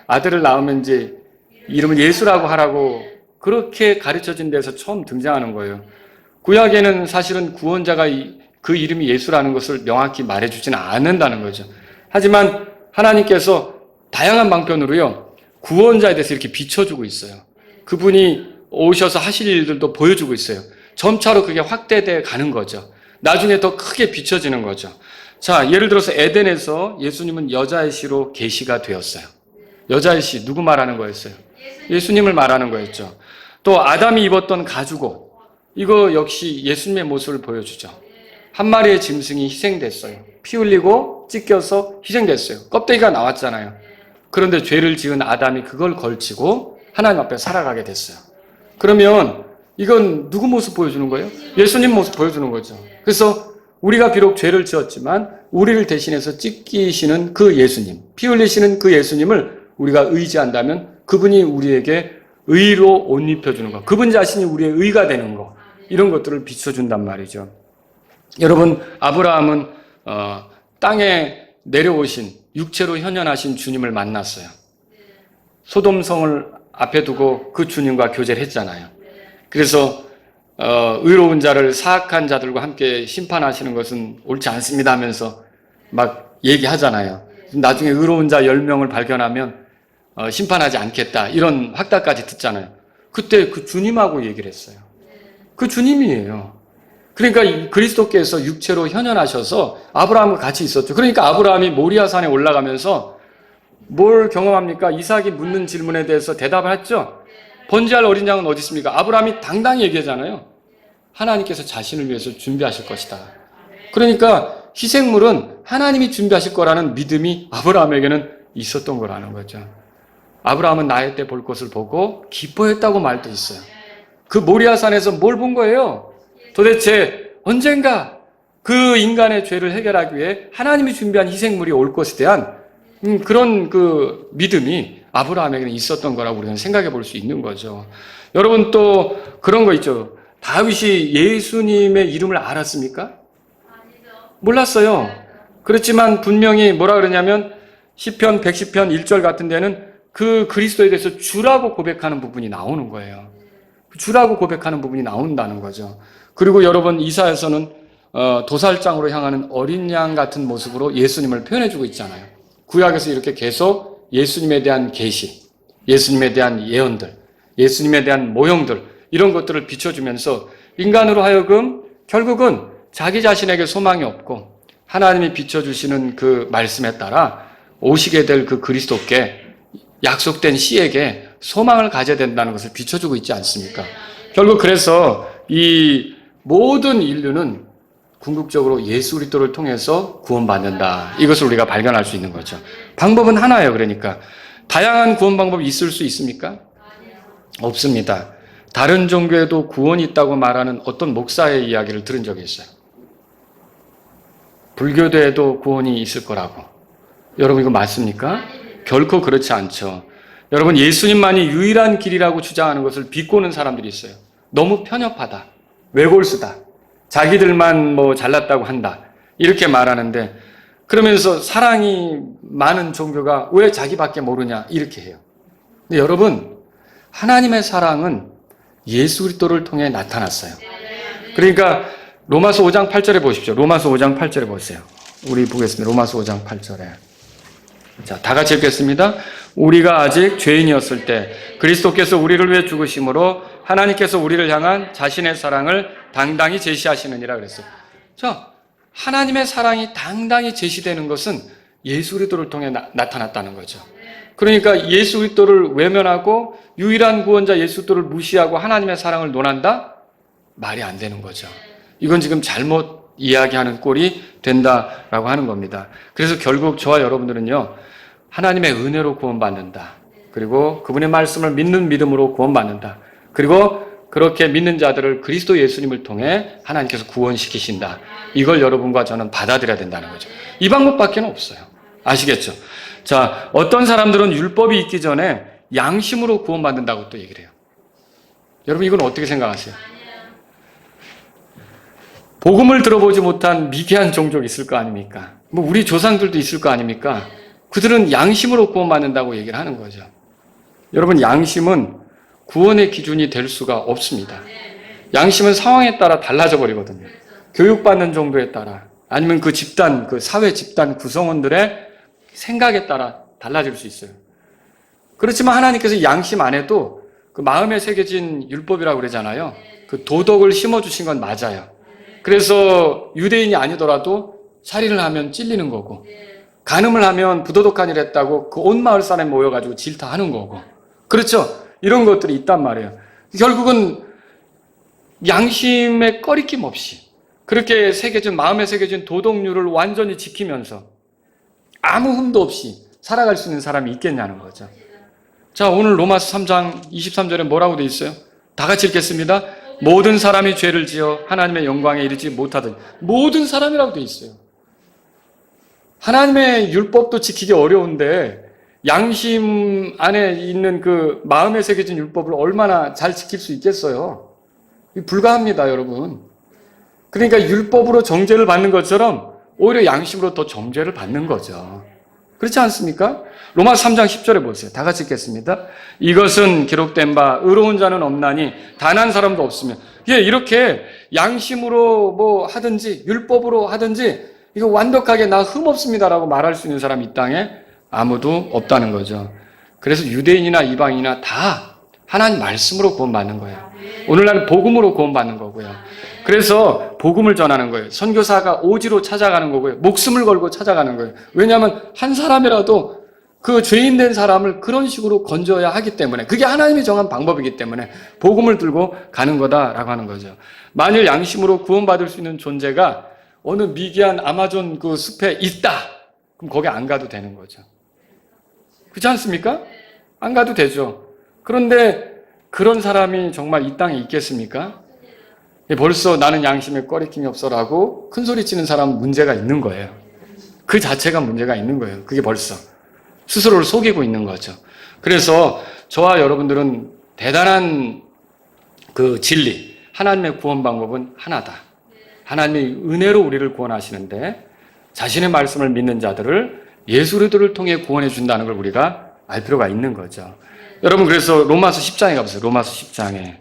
아들을 낳으면 이제 이름을 예수라고 하라고 그렇게 가르쳐진 데서 처음 등장하는 거예요. 구약에는 사실은 구원자가 그 이름이 예수라는 것을 명확히 말해주지는 않는다는 거죠. 하지만 하나님께서 다양한 방편으로요, 구원자에 대해서 이렇게 비춰주고 있어요. 그분이 오셔서 하실 일들도 보여주고 있어요. 점차로 그게 확대돼 가는 거죠. 나중에 더 크게 비춰지는 거죠. 자, 예를 들어서 에덴에서 예수님은 여자의 씨로 계시가 되었어요. 여자의 씨, 누구 말하는 거였어요? 예수님을 말하는 거였죠. 또 아담이 입었던 가죽옷, 이거 역시 예수님의 모습을 보여주죠. 한 마리의 짐승이 희생됐어요. 피 흘리고 찢겨서 희생됐어요. 껍데기가 나왔잖아요. 그런데 죄를 지은 아담이 그걸 걸치고 하나님 앞에 살아가게 됐어요. 그러면 이건 누구 모습 보여주는 거예요? 예수님 모습 보여주는 거죠. 그래서 우리가 비록 죄를 지었지만 우리를 대신해서 찢기시는 그 예수님, 피 흘리시는 그 예수님을 우리가 의지한다면 그분이 우리에게 의로 옷 입혀주는 것, 그분 자신이 우리의 의가 되는 것, 이런 것들을 비춰준단 말이죠. 여러분, 아브라함은 땅에 내려오신 육체로 현현하신 주님을 만났어요. 소돔성을 앞에 두고 그 주님과 교제를 했잖아요. 그래서 의로운 자를 사악한 자들과 함께 심판하시는 것은 옳지 않습니다 하면서 막 얘기하잖아요. 나중에 의로운 자 10명을 발견하면 심판하지 않겠다, 이런 확답까지 듣잖아요. 그때 그 주님하고 얘기를 했어요. 그 주님이에요. 그러니까 그리스도께서 육체로 현현하셔서 아브라함과 같이 있었죠. 그러니까 아브라함이 모리아산에 올라가면서 뭘 경험합니까? 이삭이 묻는 질문에 대해서 대답을 했죠. 번제할 어린 양은 어디 있습니까? 아브라함이 당당히 얘기하잖아요. 하나님께서 자신을 위해서 준비하실 것이다. 그러니까 희생물은 하나님이 준비하실 거라는 믿음이 아브라함에게는 있었던 거라는 거죠. 아브라함은 나의 때 볼 것을 보고 기뻐했다고 말도 있어요. 그 모리아산에서 뭘 본 거예요? 도대체 언젠가 그 인간의 죄를 해결하기 위해 하나님이 준비한 희생물이 올 것에 대한 그런 그 믿음이 아브라함에게는 있었던 거라고 우리는 생각해 볼 수 있는 거죠. 여러분 또 그런 거 있죠. 다윗이 예수님의 이름을 알았습니까? 몰랐어요. 그렇지만 분명히 뭐라 그러냐면 시편 110편 1절 같은 데는 그 그리스도에 대해서 주라고 고백하는 부분이 나오는 거예요. 주라고 고백하는 부분이 나온다는 거죠. 그리고 여러분 이사야서는 도살장으로 향하는 어린 양 같은 모습으로 예수님을 표현해주고 있잖아요. 구약에서 이렇게 계속 예수님에 대한 계시, 예수님에 대한 예언들, 예수님에 대한 모형들 이런 것들을 비춰주면서 인간으로 하여금 결국은 자기 자신에게 소망이 없고 하나님이 비춰주시는 그 말씀에 따라 오시게 될 그 그리스도께 약속된 씨에게 소망을 가져야 된다는 것을 비춰주고 있지 않습니까? 결국 그래서 이 모든 인류는 궁극적으로 예수 그리스도를 통해서 구원받는다. 이것을 우리가 발견할 수 있는 거죠. 방법은 하나예요. 그러니까 다양한 구원 방법이 있을 수 있습니까? 없습니다. 다른 종교에도 구원이 있다고 말하는 어떤 목사의 이야기를 들은 적이 있어요. 불교도에도 구원이 있을 거라고. 여러분 이거 맞습니까? 결코 그렇지 않죠. 여러분 예수님만이 유일한 길이라고 주장하는 것을 비꼬는 사람들이 있어요. 너무 편협하다. 외골수다. 자기들만 뭐 잘났다고 한다. 이렇게 말하는데 그러면서 사랑이 많은 종교가 왜 자기밖에 모르냐 이렇게 해요. 근데 여러분 하나님의 사랑은 예수 그리스도를 통해 나타났어요. 그러니까 로마서 5장 8절에 보십시오. 로마서 5장 8절에 보세요. 우리 보겠습니다. 로마서 5장 8절에. 자, 다 같이 읽겠습니다. 우리가 아직 죄인이었을 때 그리스도께서 우리를 위해 죽으심으로 하나님께서 우리를 향한 자신의 사랑을 당당히 제시하시느니라 그랬어요. 자, 하나님의 사랑이 당당히 제시되는 것은 예수 그리스도를 통해 나타났다는 거죠. 그러니까 예수 그리스도를 외면하고 유일한 구원자 예수 그리스도를 무시하고 하나님의 사랑을 논한다? 말이 안 되는 거죠. 이건 지금 잘못 이야기하는 꼴이 된다라고 하는 겁니다. 그래서 결국 저와 여러분들은요, 하나님의 은혜로 구원받는다. 그리고 그분의 말씀을 믿는 믿음으로 구원받는다. 그리고 그렇게 믿는 자들을 그리스도 예수님을 통해 하나님께서 구원시키신다. 이걸 여러분과 저는 받아들여야 된다는 거죠. 이 방법밖에 없어요. 아시겠죠? 자, 어떤 사람들은 율법이 있기 전에 양심으로 구원받는다고 또 얘기를 해요. 여러분 이건 어떻게 생각하세요? 복음을 들어보지 못한 미개한 종족이 있을 거 아닙니까? 뭐 우리 조상들도 있을 거 아닙니까? 그들은 양심으로 구원받는다고 얘기를 하는 거죠. 여러분 양심은 구원의 기준이 될 수가 없습니다. 양심은 상황에 따라 달라져 버리거든요. 교육받는 정도에 따라 아니면 그 집단, 그 사회 집단 구성원들의 생각에 따라 달라질 수 있어요. 그렇지만 하나님께서 양심 안에도 그 마음에 새겨진 율법이라고 그러잖아요. 그 도덕을 심어주신 건 맞아요. 그래서 유대인이 아니더라도 살인을 하면 찔리는 거고 간음을 하면 부도덕한 일 했다고 그 온 마을 사람이 모여가지고 질타하는 거고 그렇죠? 이런 것들이 있단 말이에요. 결국은 양심에 꺼리낌 없이 그렇게 새겨진 마음에 새겨진 도덕률을 완전히 지키면서 아무 흠도 없이 살아갈 수 있는 사람이 있겠냐는 거죠. 자, 오늘 로마서 3장 23절에 뭐라고 돼 있어요? 다 같이 읽겠습니다. 모든 사람이 죄를 지어 하나님의 영광에 이르지 못하더니 모든 사람이라고 돼 있어요. 하나님의 율법도 지키기 어려운데 양심 안에 있는 그 마음에 새겨진 율법을 얼마나 잘 지킬 수 있겠어요? 불가합니다, 여러분. 그러니까 율법으로 정죄를 받는 것처럼 오히려 양심으로 더 정죄를 받는 거죠. 그렇지 않습니까? 로마서 3장 10절에 보세요. 다 같이 읽겠습니다. 이것은 기록된 바 의로운 자는 없나니 단 한 사람도 없으며 예, 이렇게 양심으로 뭐 하든지 율법으로 하든지 이거 완벽하게 나 흠없습니다라고 말할 수 있는 사람이 이 땅에 아무도 없다는 거죠. 그래서 유대인이나 이방인이나 다 하나님 말씀으로 구원받는 거예요. 오늘날 복음으로 구원받는 거고요. 그래서 복음을 전하는 거예요. 선교사가 오지로 찾아가는 거고요. 목숨을 걸고 찾아가는 거예요. 왜냐하면 한 사람이라도 그 죄인된 사람을 그런 식으로 건져야 하기 때문에 그게 하나님이 정한 방법이기 때문에 복음을 들고 가는 거다라고 하는 거죠. 만일 양심으로 구원받을 수 있는 존재가 어느 미개한 아마존 그 숲에 있다. 그럼 거기 안 가도 되는 거죠. 그렇지 않습니까? 안 가도 되죠. 그런데 그런 사람이 정말 이 땅에 있겠습니까? 벌써 나는 양심에 꺼리낌이 없어라고 큰소리 치는 사람은 문제가 있는 거예요. 그 자체가 문제가 있는 거예요. 그게 벌써 스스로를 속이고 있는 거죠. 그래서 저와 여러분들은 대단한 그 진리, 하나님의 구원 방법은 하나다. 하나님의 은혜로 우리를 구원하시는데 자신의 말씀을 믿는 자들을 예수 그리스도를 통해 구원해 준다는 걸 우리가 알 필요가 있는 거죠. 여러분, 그래서 로마서 10장에 가보세요. 로마서 10장에.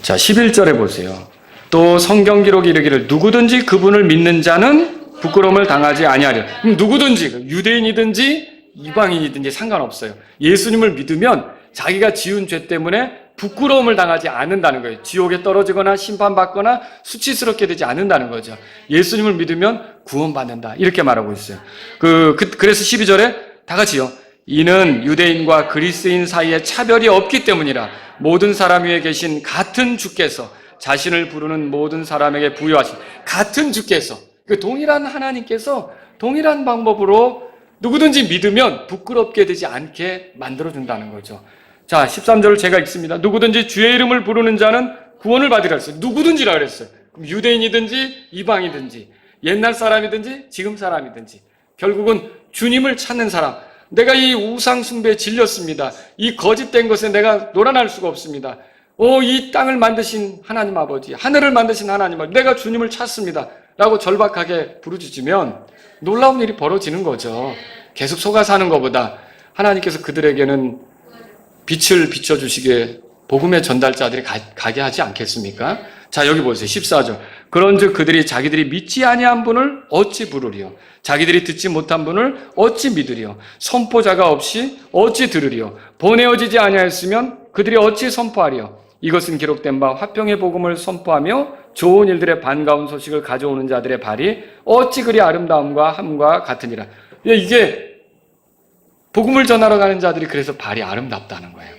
자, 11절에 보세요. 또 성경 기록이 이르기를 누구든지 그분을 믿는 자는 부끄러움을 당하지 아니하리라. 누구든지, 유대인이든지 이방인이든지 상관없어요. 예수님을 믿으면 자기가 지은 죄 때문에 부끄러움을 당하지 않는다는 거예요. 지옥에 떨어지거나 심판받거나 수치스럽게 되지 않는다는 거죠. 예수님을 믿으면 구원받는다. 이렇게 말하고 있어요. 그래서 12절에 다 같이요. 이는 유대인과 그리스인 사이에 차별이 없기 때문이라. 모든 사람 위에 계신 같은 주께서 자신을 부르는 모든 사람에게 부여하신 같은 주께서, 그 동일한 하나님께서 동일한 방법으로 누구든지 믿으면 부끄럽게 되지 않게 만들어준다는 거죠. 자, 13절을 제가 읽습니다. 누구든지 주의 이름을 부르는 자는 구원을 받으리라 했어요. 누구든지라 그랬어요. 유대인이든지 이방이든지 옛날 사람이든지 지금 사람이든지 결국은 주님을 찾는 사람. 내가 이 우상 숭배에 질렸습니다. 이 거짓된 것에 내가 놀아날 수가 없습니다. 이 땅을 만드신 하나님 아버지, 하늘을 만드신 하나님 아버지, 내가 주님을 찾습니다. 라고 절박하게 부르짖으면 놀라운 일이 벌어지는 거죠. 계속 속아 사는 것보다 하나님께서 그들에게는 빛을 비춰주시기에 복음의 전달자들이 가게 하지 않겠습니까? 자, 여기 보세요. 14절. 그런즉 그들이 자기들이 믿지 아니한 분을 어찌 부르리요? 자기들이 듣지 못한 분을 어찌 믿으리요? 선포자가 없이 어찌 들으리요? 보내어지지 아니하였으면 그들이 어찌 선포하리요? 이것은 기록된 바 화평의 복음을 선포하며 좋은 일들의 반가운 소식을 가져오는 자들의 발이 어찌 그리 아름다움과 함과 같으니라. 이게 복음을 전하러 가는 자들이 그래서 발이 아름답다는 거예요.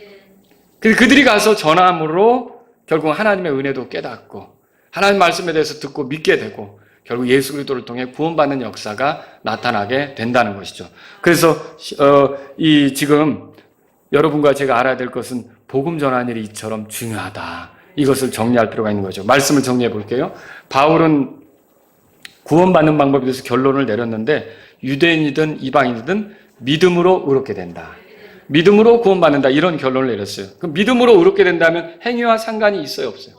그들이 가서 전함으로 결국 하나님의 은혜도 깨닫고 하나님 말씀에 대해서 듣고 믿게 되고 결국 예수 그리스도를 통해 구원받는 역사가 나타나게 된다는 것이죠. 그래서 지금 여러분과 제가 알아야 될 것은 복음 전하는 일이 이처럼 중요하다. 이것을 정리할 필요가 있는 거죠. 말씀을 정리해 볼게요. 바울은 구원받는 방법에 대해서 결론을 내렸는데 유대인이든 이방인이든 믿음으로 의롭게 된다. 믿음으로 구원받는다. 이런 결론을 내렸어요. 그럼 믿음으로 의롭게 된다면 행위와 상관이 있어요, 없어요?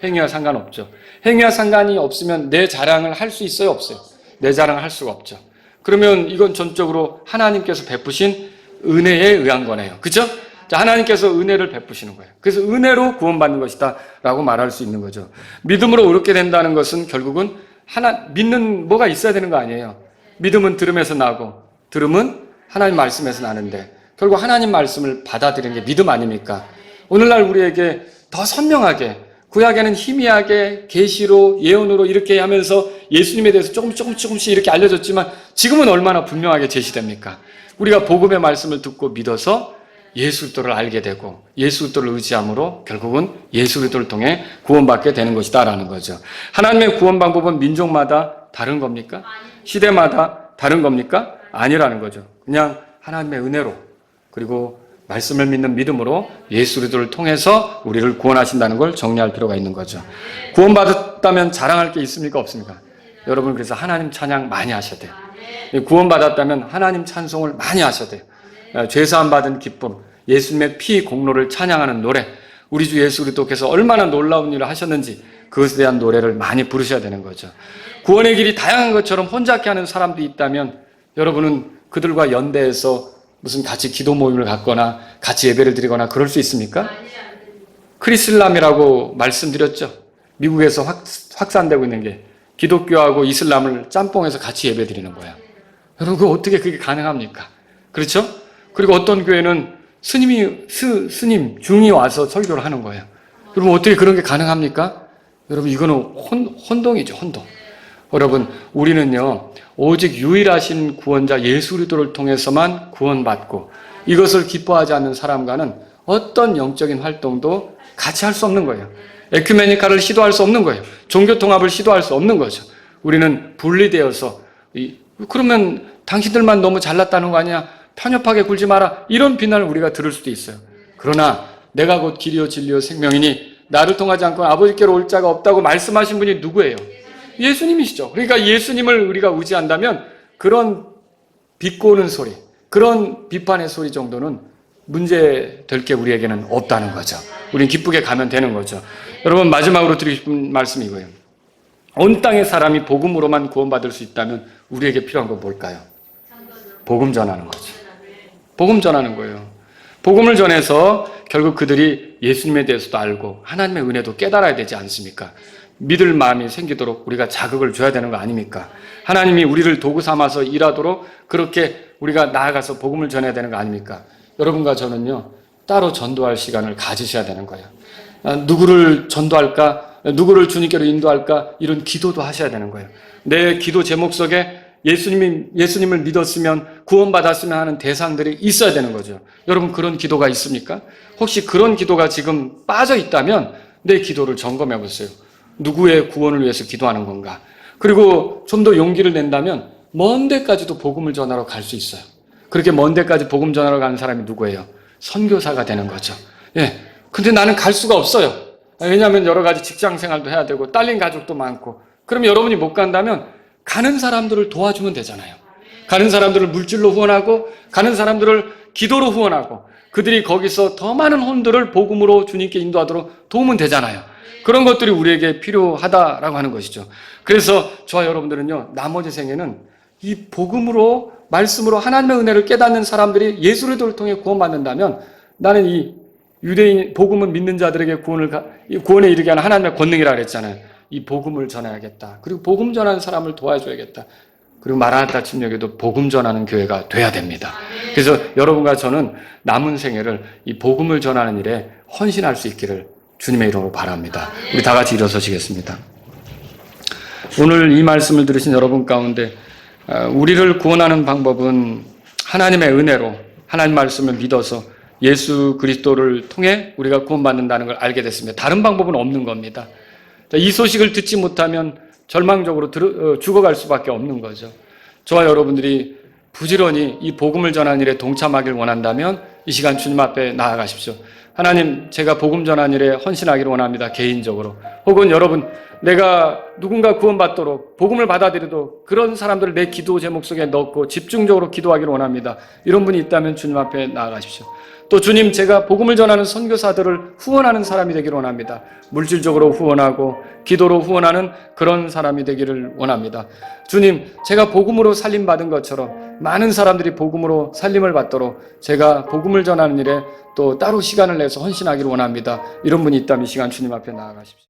행위와 상관없죠. 행위와 상관이 없으면 내 자랑을 할 수 있어요, 없어요? 내 자랑을 할 수가 없죠. 그러면 이건 전적으로 하나님께서 베푸신 은혜에 의한 거네요. 그죠? 자, 하나님께서 은혜를 베푸시는 거예요. 그래서 은혜로 구원받는 것이다 라고 말할 수 있는 거죠. 믿음으로 의롭게 된다는 것은 결국은 믿는 뭐가 있어야 되는 거 아니에요. 믿음은 들음에서 나고 들음은 하나님 말씀에서 나는데 결국 하나님 말씀을 받아들이는 게 믿음 아닙니까? 오늘날 우리에게 더 선명하게 구약에는 희미하게 계시로 예언으로 이렇게 하면서 예수님에 대해서 조금씩 이렇게 알려졌지만 지금은 얼마나 분명하게 제시됩니까? 우리가 복음의 말씀을 듣고 믿어서 예수 그리스도를 알게 되고 예수 그리스도를 의지함으로 결국은 예수 그리스도를 통해 구원받게 되는 것이다라는 거죠. 하나님의 구원 방법은 민족마다 다른 겁니까? 시대마다 다른 겁니까? 아니라는 거죠. 그냥 하나님의 은혜로 그리고 말씀을 믿는 믿음으로 예수 그리스도를 통해서 우리를 구원하신다는 걸 정리할 필요가 있는 거죠. 구원받았다면 자랑할 게 있습니까? 없습니까? 여러분, 그래서 하나님 찬양 많이 하셔야 돼요. 구원받았다면 하나님 찬송을 많이 하셔야 돼요. 죄사함 받은 기쁨, 예수님의 피 공로를 찬양하는 노래, 우리 주 예수 그리스도께서 얼마나 놀라운 일을 하셨는지 그것에 대한 노래를 많이 부르셔야 되는 거죠. 구원의 길이 다양한 것처럼 혼잡게 하는 사람도 있다면 여러분은 그들과 연대해서 무슨 같이 기도 모임을 갖거나 같이 예배를 드리거나 그럴 수 있습니까? 크리슬람이라고 말씀드렸죠. 미국에서 확산되고 있는 게 기독교하고 이슬람을 짬뽕해서 같이 예배 드리는 거예요. 여러분, 어떻게 그게 가능합니까? 그렇죠? 그리고 어떤 교회는 스님, 중이 와서 설교를 하는 거예요. 여러분, 어떻게 그런 게 가능합니까? 여러분, 이거는 혼동이죠, 혼동. 여러분, 우리는요, 오직 유일하신 구원자 예수 그리스도를 통해서만 구원받고 이것을 기뻐하지 않는 사람과는 어떤 영적인 활동도 같이 할 수 없는 거예요. 에큐메니카를 시도할 수 없는 거예요. 종교 통합을 시도할 수 없는 거죠. 우리는 분리되어서 그러면 당신들만 너무 잘났다는 거 아니야? 편협하게 굴지 마라. 이런 비난을 우리가 들을 수도 있어요. 그러나 내가 곧 길이요 진리요 생명이니 나를 통하지 않고 아버지께로 올 자가 없다고 말씀하신 분이 누구예요? 예수님이시죠. 그러니까 예수님을 우리가 의지한다면 그런 비꼬는 소리, 그런 비판의 소리 정도는 문제될 게 우리에게는 없다는 거죠. 우린 기쁘게 가면 되는 거죠. 여러분, 마지막으로 드리고 싶은 말씀이 이거예요. 온 땅의 사람이 복음으로만 구원받을 수 있다면 우리에게 필요한 건 뭘까요? 복음 전하는 거죠. 복음 전하는 거예요. 복음을 전해서 결국 그들이 예수님에 대해서도 알고 하나님의 은혜도 깨달아야 되지 않습니까? 믿을 마음이 생기도록 우리가 자극을 줘야 되는 거 아닙니까? 하나님이 우리를 도구 삼아서 일하도록 그렇게 우리가 나아가서 복음을 전해야 되는 거 아닙니까? 여러분과 저는요, 따로 전도할 시간을 가지셔야 되는 거예요. 누구를 전도할까? 누구를 주님께로 인도할까? 이런 기도도 하셔야 되는 거예요. 내 기도 제목 속에 예수님을 믿었으면 구원받았으면 하는 대상들이 있어야 되는 거죠. 여러분, 그런 기도가 있습니까? 혹시 그런 기도가 지금 빠져 있다면 내 기도를 점검해 보세요. 누구의 구원을 위해서 기도하는 건가? 그리고 좀 더 용기를 낸다면 먼 데까지도 복음을 전하러 갈 수 있어요. 그렇게 먼 데까지 복음 전하러 가는 사람이 누구예요? 선교사가 되는 거죠. 예. 근데 나는 갈 수가 없어요. 왜냐하면 여러 가지 직장 생활도 해야 되고 딸린 가족도 많고. 그럼 여러분이 못 간다면 가는 사람들을 도와주면 되잖아요. 가는 사람들을 물질로 후원하고 가는 사람들을 기도로 후원하고 그들이 거기서 더 많은 혼들을 복음으로 주님께 인도하도록 도우면 되잖아요. 그런 것들이 우리에게 필요하다라고 하는 것이죠. 그래서 저와 여러분들은요, 나머지 생에는 이 복음으로 말씀으로 하나님의 은혜를 깨닫는 사람들이 예수를 통해 구원받는다면 나는 이 유대인 복음을 믿는 자들에게 구원에 이르게 하는 하나님의 권능이라 그랬잖아요. 이 복음을 전해야겠다. 그리고 복음 전하는 사람을 도와줘야겠다. 그리고 마라나타 침략에도 복음 전하는 교회가 돼야 됩니다. 그래서 여러분과 저는 남은 생애를 이 복음을 전하는 일에 헌신할 수 있기를 주님의 이름으로 바랍니다. 우리 다 같이 일어서시겠습니다. 오늘 이 말씀을 들으신 여러분 가운데 우리를 구원하는 방법은 하나님의 은혜로 하나님 말씀을 믿어서 예수 그리스도를 통해 우리가 구원받는다는 걸 알게 됐습니다. 다른 방법은 없는 겁니다. 이 소식을 듣지 못하면 절망적으로 죽어갈 수밖에 없는 거죠. 저와 여러분들이 부지런히 이 복음을 전하는 일에 동참하길 원한다면 이 시간 주님 앞에 나아가십시오. 하나님, 제가 복음 전하는 일에 헌신하기를 원합니다. 개인적으로. 혹은 여러분, 내가 누군가 구원받도록 복음을 받아들이도록 그런 사람들을 내 기도 제목 속에 넣고 집중적으로 기도하기를 원합니다. 이런 분이 있다면 주님 앞에 나아가십시오. 또 주님, 제가 복음을 전하는 선교사들을 후원하는 사람이 되기를 원합니다. 물질적으로 후원하고 기도로 후원하는 그런 사람이 되기를 원합니다. 주님, 제가 복음으로 살림받은 것처럼 많은 사람들이 복음으로 살림을 받도록 제가 복음을 전하는 일에 또 따로 시간을 내서 헌신하기를 원합니다. 이런 분이 있다면 이 시간 주님 앞에 나아가십시오.